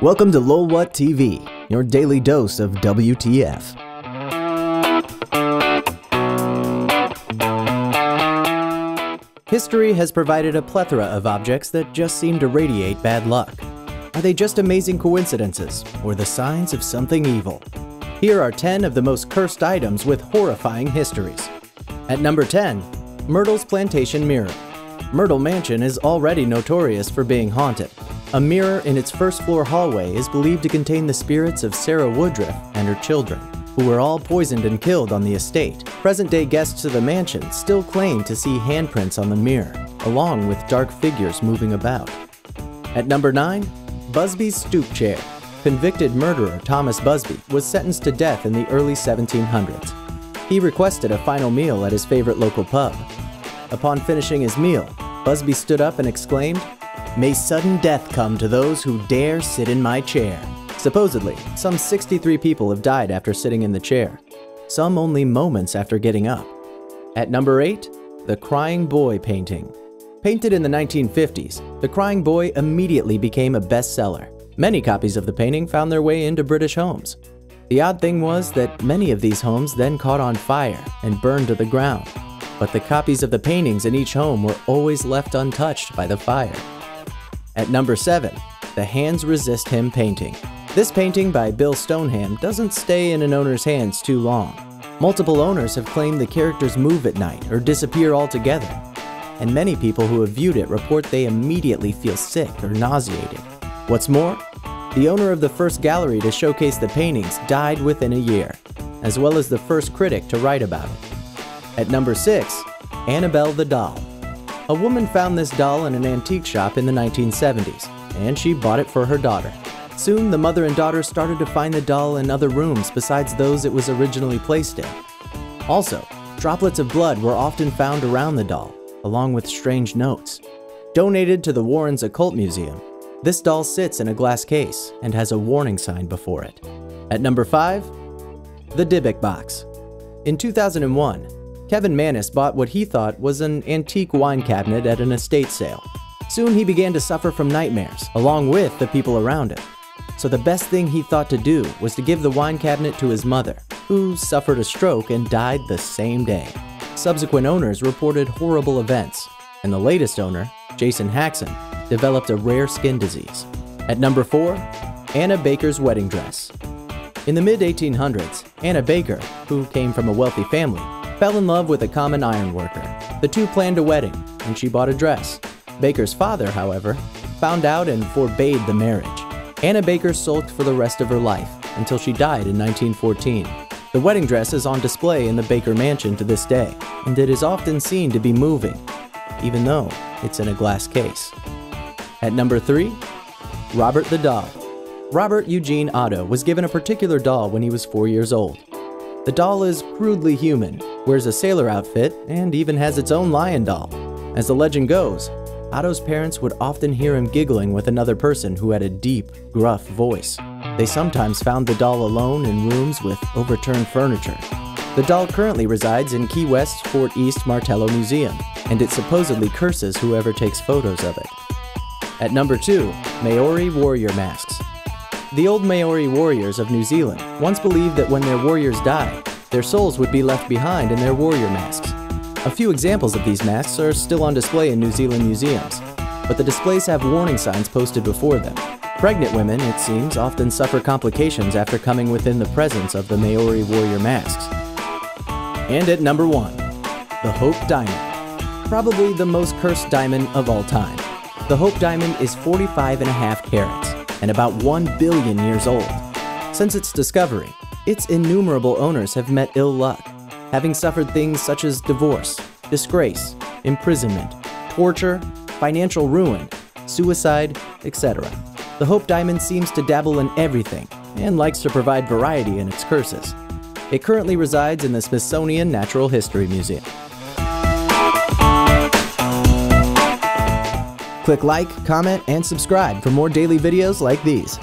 Welcome to Lol What TV, your daily dose of WTF. History has provided a plethora of objects that just seem to radiate bad luck. Are they just amazing coincidences, or the signs of something evil? Here are 10 of the most cursed items with horrifying histories. At number 10, Myrtle's Plantation Mirror. Myrtle Mansion is already notorious for being haunted. A mirror in its first-floor hallway is believed to contain the spirits of Sarah Woodruff and her children, who were all poisoned and killed on the estate. Present-day guests of the mansion still claim to see handprints on the mirror, along with dark figures moving about. At number 9, Busby's Stoop Chair. Convicted murderer Thomas Busby was sentenced to death in the early 1700s. He requested a final meal at his favorite local pub. Upon finishing his meal, Busby stood up and exclaimed, "May sudden death come to those who dare sit in my chair." Supposedly, some 63 people have died after sitting in the chair, some only moments after getting up. At number 8, the Crying Boy painting. Painted in the 1950s, the Crying Boy immediately became a bestseller. Many copies of the painting found their way into British homes. The odd thing was that many of these homes then caught on fire and burned to the ground, but the copies of the paintings in each home were always left untouched by the fire. At number 7, the Hands Resist Him painting. This painting by Bill Stoneham doesn't stay in an owner's hands too long. Multiple owners have claimed the characters move at night or disappear altogether, and many people who have viewed it report they immediately feel sick or nauseated. What's more, the owner of the first gallery to showcase the paintings died within a year, as well as the first critic to write about it. At number 6, Annabelle the Doll. A woman found this doll in an antique shop in the 1970s, and she bought it for her daughter. Soon, the mother and daughter started to find the doll in other rooms besides those it was originally placed in. Also, droplets of blood were often found around the doll, along with strange notes. Donated to the Warrens Occult Museum, this doll sits in a glass case and has a warning sign before it. At number 5, the Dybbuk box. In 2001, Kevin Mannis bought what he thought was an antique wine cabinet at an estate sale. Soon he began to suffer from nightmares, along with the people around him. So the best thing he thought to do was to give the wine cabinet to his mother, who suffered a stroke and died the same day. Subsequent owners reported horrible events, and the latest owner, Jason Haxon, developed a rare skin disease. At number 4, Anna Baker's wedding dress. In the mid-1800s, Anna Baker, who came from a wealthy family, fell in love with a common iron worker. The two planned a wedding, and she bought a dress. Baker's father, however, found out and forbade the marriage. Anna Baker sulked for the rest of her life until she died in 1914. The wedding dress is on display in the Baker Mansion to this day, and it is often seen to be moving, even though it's in a glass case. At number 3, Robert the Doll. Robert Eugene Otto was given a particular doll when he was 4 years old. The doll is crudely human, wears a sailor outfit, and even has its own lion doll. As the legend goes, Otto's parents would often hear him giggling with another person who had a deep, gruff voice. They sometimes found the doll alone in rooms with overturned furniture. The doll currently resides in Key West's Fort East Martello Museum, and it supposedly curses whoever takes photos of it. At number 2, Maori warrior masks. The old Maori warriors of New Zealand once believed that when their warriors died, their souls would be left behind in their warrior masks. A few examples of these masks are still on display in New Zealand museums, but the displays have warning signs posted before them. Pregnant women, it seems, often suffer complications after coming within the presence of the Maori warrior masks. And at number 1, the Hope Diamond. Probably the most cursed diamond of all time. The Hope Diamond is 45.5 carats and about 1 billion years old. Since its discovery, its innumerable owners have met ill luck, having suffered things such as divorce, disgrace, imprisonment, torture, financial ruin, suicide, etc. The Hope Diamond seems to dabble in everything and likes to provide variety in its curses. It currently resides in the Smithsonian Natural History Museum. Click like, comment, and subscribe for more daily videos like these.